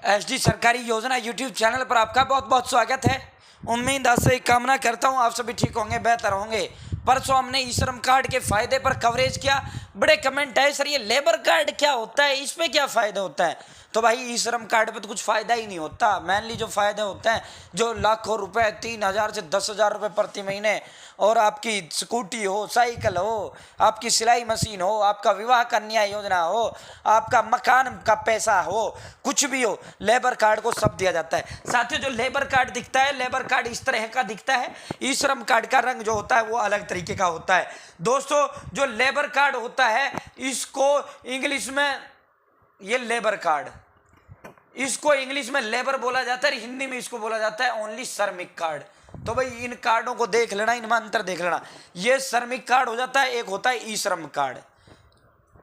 SD सरकारी योजना YouTube channel पर आपका बहुत बहुत स्वागत है। उम्मीद से कामना करता हूँ आप सभी ठीक होंगे, बेहतर होंगे। परसों हमने ई श्रम कार्ड के फायदे पर कवरेज किया। बड़े कमेंट आए, सर ये लेबर कार्ड क्या होता है, इसमें क्या फ़ायदा होता है। तो भाई ई श्रम कार्ड पे तो कुछ फ़ायदा ही नहीं होता। मेनली जो फ़ायदे होते हैं, जो लाखों रुपए 3,000 से 10,000 रुपये प्रति महीने, और आपकी स्कूटी हो, साइकिल हो, आपकी सिलाई मशीन हो, आपका विवाह कन्या योजना हो, आपका मकान का पैसा हो, कुछ भी हो, लेबर कार्ड को सब दिया जाता है। साथियों, जो लेबर कार्ड दिखता है, लेबर कार्ड इस तरह का दिखता है। ई श्रम कार्ड का रंग जो होता है वो अलग तरीके का होता है। दोस्तों, जो लेबर कार्ड होता है इसको इंग्लिश में, ये लेबर कार्ड, इसको इंग्लिश में लेबर बोला जाता है, हिंदी में इसको बोला जाता है ओनली श्रमिक कार्ड। तो भाई इन कार्डों को देख लेना, इनमें अंतर देख लेना। ये श्रमिक कार्ड हो जाता है, एक होता है ई श्रम कार्ड।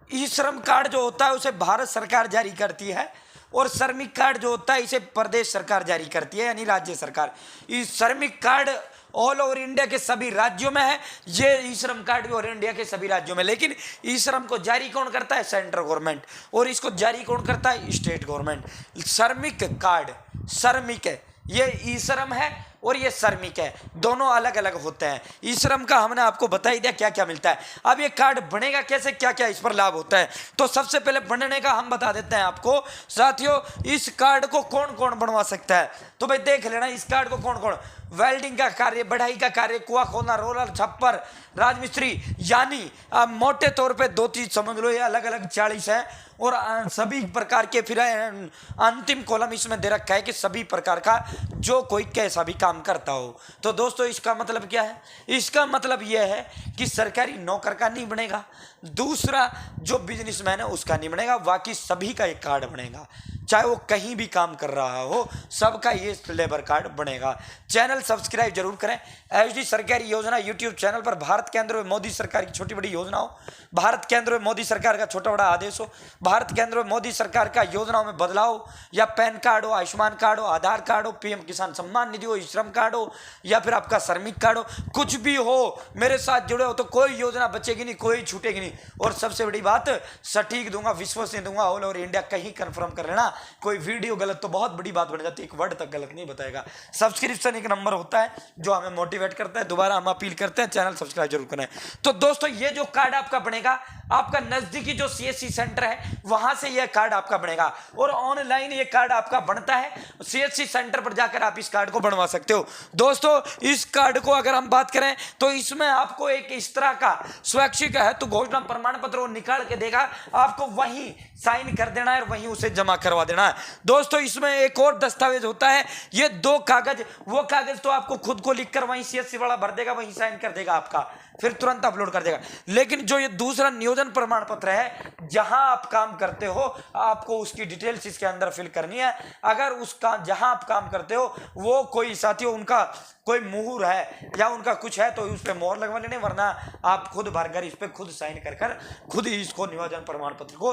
ई श्रम कार्ड जो होता है उसे भारत सरकार जारी करती है, और श्रमिक कार्ड जो होता है इसे प्रदेश सरकार जारी करती है, यानी राज्य सरकार। ई श्रमिक कार्ड ऑल ओवर इंडिया के सभी राज्यों में है, ये ई श्रम कार्ड भी ऑल इंडिया के सभी राज्यों में। लेकिन ई श्रम को जारी कौन करता है? Central government. और इसको जारी कौन करता है? State government. श्रमिक कार्ड श्रमिक है, ये ई श्रम है और ये श्रमिक है, दोनों अलग अलग होते हैं। ई श्रम का हमने आपको बता ही दिया क्या क्या मिलता है। अब ये कार्ड बनेगा कैसे, क्या क्या इस पर लाभ होता है, तो सबसे पहले बनने का हम बता देते हैं आपको। साथियों, इस कार्ड को कौन कौन बनवा सकता है, तो भाई देख लेना इस कार्ड को कौन कौन। वेल्डिंग का कार्य, बढ़ाई का कार्य, कुआ खोलना, रोलर, छप्पर, राजमिस्त्री, यानी आप मोटे तौर पे दो चीज समझ लो, ये अलग अलग 40 है। और सभी प्रकार के, फिर अंतिम कॉलम इसमें दे रखा है कि सभी प्रकार का जो कोई कैसा भी काम करता हो। तो दोस्तों, इसका मतलब क्या है? इसका मतलब यह है कि सरकारी नौकर का नहीं बनेगा, दूसरा जो बिजनेसमैन है उसका नहीं बनेगा, बाकी सभी का एक कार्ड बनेगा, चाहे वो कहीं भी काम कर रहा हो, सबका ये लेबर कार्ड बनेगा। चैनल सब्सक्राइब जरूर करें। एसडी सरकारी योजना यूट्यूब चैनल पर भारत केंद्र में मोदी सरकार की छोटी बड़ी योजना हो, भारत केंद्र में मोदी सरकार का छोटा बड़ा आदेश हो, भारत केंद्र में मोदी सरकार का योजनाओं में बदलाव, या पैन कार्ड हो, आयुष्मान कार्ड हो, आधार कार्ड हो, पीएम किसान सम्मान निधि हो, श्रम कार्ड हो, या फिर आपका श्रमिक कार्ड हो, कुछ भी हो, मेरे साथ जुड़े हो तो कोई योजना बचेगी नहीं, कोई छूटेगी नहीं। और सबसे बड़ी बात, सटीक दूंगा, विश्वसनीय दूंगा, ऑल ओवर इंडिया कहीं कंफर्म कर लेना। कोई वीडियो गलत तो बहुत बड़ी बात बन जाती है, एक वर्ड तक गलत नहीं बताएगा। सब्सक्रिप्शन एक नंबर होता है जो हमें मोटिवेट करता है। दोबारा हम अपील करते हैं, चैनल सब्सक्राइब जरूर करें। तो दोस्तों, ये जो कार्ड आपका बनेगा, आपका नजदीकी जो सीएससी सेंटर है वहां से यह कार्ड आपका बनेगा, और ऑनलाइन ये कार्ड आपका बनता है। सीएससी सेंटर पर जाकर आप इस कार्ड को बनवा सकते हो। दोस्तों, इस कार्ड को अगर हम बात करें तो इसमें आपको एक इस तरह का स्वैच्छिक हेतु घोषणा प्रमाण पत्र वो निकाल के देगा, आपको वहीं साइन कर देना है और वहीं उसे जमा करवा देना है। दोस्तों, इसमें एक और दस्तावेज होता है, ये 2 कागज, वो कागज तो आपको खुद को लिखकर वहीं सीएससी वाला भर देगा, वहीं साइन कर देगा आपका, फिर तुरंत अपलोड कर देगा। लेकिन जो ये दूसरा नियोजन प्रमाण पत्र है, जहां आप काम करते हो, आपको उसकी डिटेल्स इसके अंदर फिल करनी है। अगर उसका जहां आप काम करते हो वो कोई साथियों उनका कोई मुहूर है या उनका कुछ है तो उस पर मोहर लगवा लेने, वरना आप खुद भरकर इस पर खुद साइन कर खुद ही इसको नियोजन प्रमाण पत्र को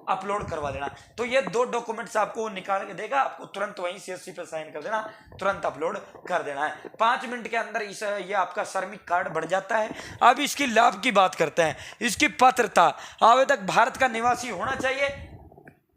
अपलोड करवा देना। तो ये 2 डॉक्यूमेंट्स आपको निकाल के देगा, आपको तुरंत वहीं सीएससी पे साइन कर देना, तुरंत अपलोड कर देना है। 5 मिनट के अंदर ये आपका श्रमिक कार्ड बन जाता है। अब इसकी लाभ की बात करते हैं। इसकी पात्रता, आवेदक भारत का निवासी होना चाहिए,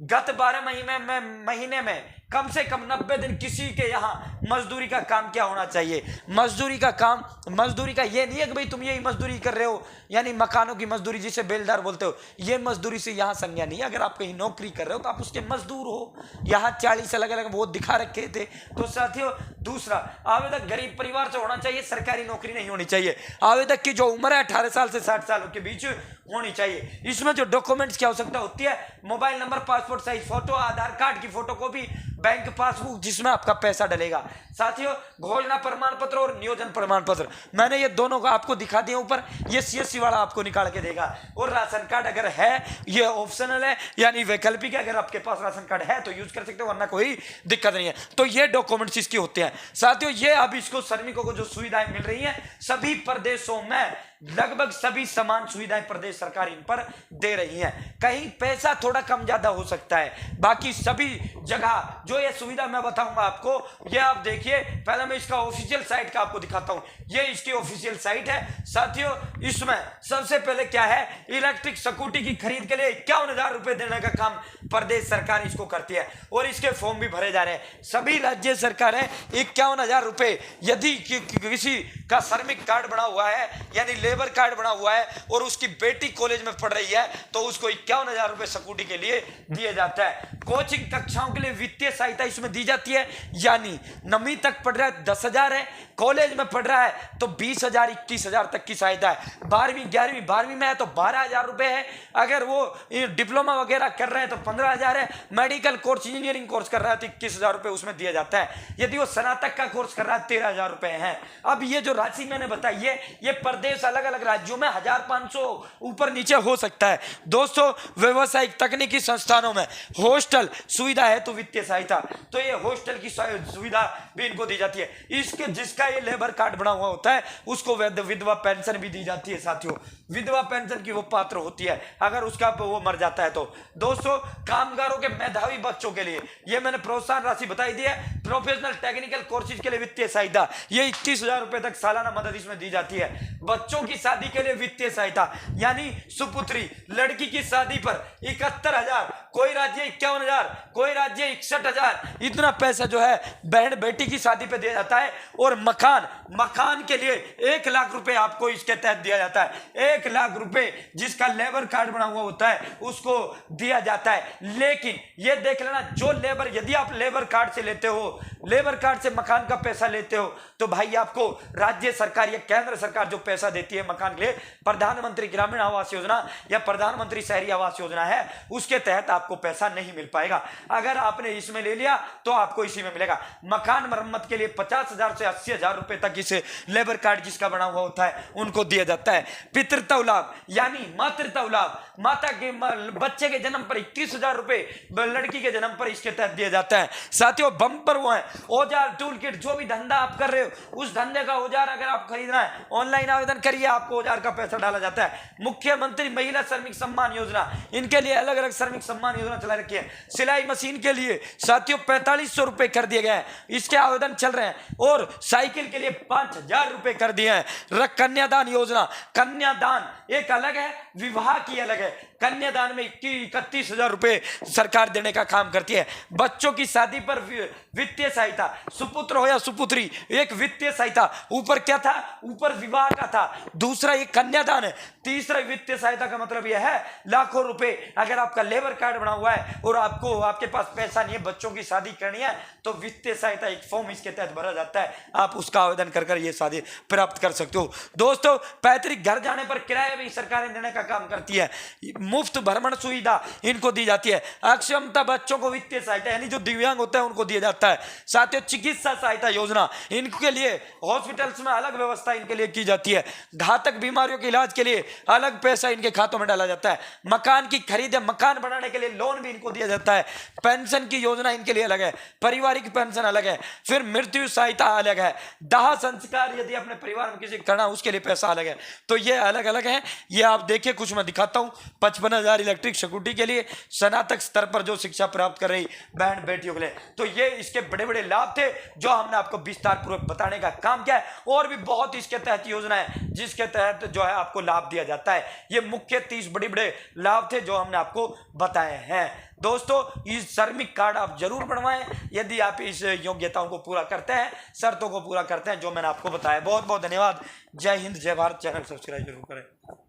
गत 12 महीने में कम से कम 90 दिन किसी के यहाँ मजदूरी का काम क्या होना चाहिए। मजदूरी का काम, मजदूरी का ये नहीं है कि भाई तुम यही मजदूरी कर रहे हो, यानी मकानों की मजदूरी जिसे बेलदार बोलते हो, ये मजदूरी से यहाँ संज्ञा नहीं है। अगर आप कहीं नौकरी कर रहे हो तो आप उसके मजदूर हो। यहाँ 40 अलग अलग वो दिखा रखे थे। तो साथियों, दूसरा, आवेदक गरीब परिवार से होना चाहिए, सरकारी नौकरी नहीं होनी चाहिए। आवेदक की जो उम्र है 18 साल से 60 साल के बीच होनी चाहिए। इसमें जो डॉक्यूमेंट्स की आवश्यकता होती है, mobile number, passport size photo, Aadhaar card की फोटोकॉपी, बैंक पासबुक जिसमें आपका पैसा डलेगा। साथियों, घोषणा प्रमाण पत्र और नियोजन प्रमाण पत्र, मैंने ये दोनों को आपको दिखा दिया ऊपर, ये सीएससी वाला आपको निकाल के देगा। और राशन कार्ड अगर है, ये ऑप्शनल है, यानी वैकल्पिक है, अगर आपके पास राशन कार्ड है तो यूज कर सकते हो, वरना कोई दिक्कत नहीं है। तो ये डॉक्यूमेंट्स इसके होते हैं। साथियों, ये अब इसको श्रमिकों को जो सुविधाएं मिल रही हैं, सभी प्रदेशों में लगभग सभी समान सुविधाएं प्रदेश सरकार इन पर दे रही है। कहीं पैसा थोड़ा कम ज्यादा हो सकता है, बाकी सभी जगह जो ये सुविधा मैं बताऊंगा आपको, ये आप देखिए। पहले मैं इसका ऑफिशियल साइट का आपको दिखाता हूं, ये इसकी ऑफिशियल साइट है। साथियों, इसमें सबसे पहले क्या है, इलेक्ट्रिक स्कूटी की खरीद के लिए 51,000 रुपए देने का काम प्रदेश सरकार इसको करती है और इसके फॉर्म भी भरे जा रहे हैं। सभी राज्य सरकारें 51,000 रुपए, यदि किसी का श्रमिक कार्ड बना हुआ है यानी लेबर कार्ड बना हुआ है और उसकी बेटी कॉलेज में पढ़ रही है तो उसको 51,000 रुपए स्कूटी के लिए दिए जाता है। कोचिंग कक्षाओं के लिए वित्तीय सहायता इसमें दी जाती है, यानी 9वीं तक पढ़ रहा है 10,000 है, कॉलेज में पढ़ रहा है तो 20,000 21,000 तक की सहायता है। 12वीं 11वीं 12वीं में है तो 12,000 रुपए है, अगर वो डिप्लोमा वगैरह कर रहे हैं तो 15,000 है, मेडिकल कोर्स इंजीनियरिंग कोर्स कर रहा है तो 21,000 रुपए उसमें दिया जाता है। यदि वो स्नातक का कोर्स कर रहा है 13,000 रुपए है। अब ये जो राशि मैंने बताई है ये प्रदेश अलग अलग राज्यों में 1,500 ऊपर नीचे हो सकता है। दोस्तों व्यवसायिक तकनीकी संस्थानों में हॉस्टल सुविधा है तो वित्तीय सहायता, तो ये हॉस्टल की सुविधा भी इनको दी जाती है। इसके जिसका ये लेबर कार्ड बना हुआ होता है उसको विधवा पेंशन भी दी जाती है। साथियों विधवा पेंशन की वो पात्र होती है अगर उसका वो मर जाता है तो। दोस्तों कामगारों के मेधावी बच्चों के लिए ये मैंने प्रोत्साहन राशि बताई दी है। प्रोफेशनल टेक्निकल कोर्सेज के लिए वित्तीय सहायता ये 21,000 रुपए तक सालाना मदद इसमें दी जाती है। बच्चों की शादी के लिए वित्तीय सहायता यानी सुपुत्री लड़की की शादी पर 71,000, कोई राज्य 51,000, कोई राज्य 61,000, इतना पैसा जो है बहन बेटी की शादी पे दिया जाता है। और मकान के लिए 1 लाख रुपए आपको इसके तहत दिया जाता है। 1 लाख रुपए जिसका लेबर कार्ड बना हुआ होता है उसको दिया जाता है। लेकिन ये देख लेना जो लेबर, यदि आप लेबर कार्ड से लेते हो, लेबर कार्ड से मकान का पैसा लेते हो तो भाई आपको राज्य सरकार या केंद्र सरकार जो पैसा देती है मकान के लिए, प्रधानमंत्री ग्रामीण आवास योजना या प्रधानमंत्री शहरी आवास योजना है उसके तहत आपको पैसा नहीं मिल पाएगा। अगर आपने इसमें ले लिया तो आपको इसी में मिलेगा। मकान मरम्मत के लिए 50,000 से 80,000 रुपए तक इसे लेबर कार्ड जिसका बना हुआ होता है उनको दिया जाता है। पितृत्व लाभ यानी मातृत्व लाभ, माता के बच्चे के जन्म पर 21,000 रुपए, लड़की के जन्म पर इसके तहत दिया जाता है। साथियों बम्पर वो है औजार टूल किट, जो भी धंधा आप कर रहे हो उस धंधे का औजार अगर आप खरीदना है ऑनलाइन आवेदन करिए, आपको औजार का पैसा डाला जाता है। मुख्यमंत्री महिला श्रमिक सम्मान योजना, इनके लिए अलग अलग श्रमिक सम्मान योजना चला रखी है। सिलाई मशीन के लिए साथियों 4500 रुपए कर दिए गए हैं, इसके आवेदन चल रहे हैं। और साइकिल के लिए 5,000 रुपए कर दिए हैं। कन्यादान योजना, कन्यादान एक अलग है, विवाह की अलग है। कन्यादान में 31,000 रुपए सरकार देने का काम करती है। बच्चों की शादी पर वित्तीय सहायता, सुपुत्र हो या सुपुत्री, एक वित्तीय सहायता। ऊपर क्या था, ऊपर विवाह का था, दूसरा ये कन्यादान है, तीसरा वित्तीय सहायता का मतलब यह है लाखों रुपए। अगर आपका लेबर कार्ड बना हुआ है और आपके पास पैसा नहीं है, बच्चों की शादी करनी है तो वित्तीय सहायता एक फॉर्म इसके तहत भरा जाता है, आप उसका आवेदन कर ये शादी प्राप्त कर सकते हो। दोस्तों पैतृक घर जाने पर किराया भी सरकारें देने का काम करती है। मुफ्त भ्रमण सुविधा इनको दी जाती है। अक्षमता बच्चों को वित्तीय सहायता यानी जो दिव्यांग होता है उनको दिया जाता है। साथियों चिकित्सा सहायता योजना, इनके लिए हॉस्पिटल्स में अलग व्यवस्था इनके लिए की जाती है। घातक बीमारियों के इलाज के लिए अलग पैसा इनके खातों में डाला जाता है। मकान की खरीद, मकान बनाने के लिए लोन भी इनको दिया जाता है। पेंशन की योजना इनके लिए अलग है, पारिवारिक पेंशन अलग है, फिर मृत्यु सहायता अलग है, दाह संस्कार यदि अपने परिवार में किसी करना उसके लिए पैसा अलग है। तो ये अलग अलग है। ये आप देखिए, कुछ मैं दिखाता हूं। 55,000 इलेक्ट्रिक स्कूटी के लिए स्नातक स्तर पर जो शिक्षा प्राप्त कर रही बहन बेटियों के लिए। तो ये इसके बड़े बड़े लाभ थे जो हमने आपको विस्तार पूर्वक बताने का काम किया है। और भी बहुत इसके तहत योजना है जिसके तहत जो है आपको लाभ दिया जाता है। ये मुख्य 30 बड़े बड़े लाभ थे जो हमने आपको बताए हैं। दोस्तों इस श्रमिक कार्ड आप जरूर बनवाएं यदि आप इस योग्यताओं को पूरा करते हैं, शर्तों को पूरा करते हैं जो मैंने आपको बताया। बहुत बहुत धन्यवाद। जय हिंद, जय भारत। चैनल सब्सक्राइब जरूर करें।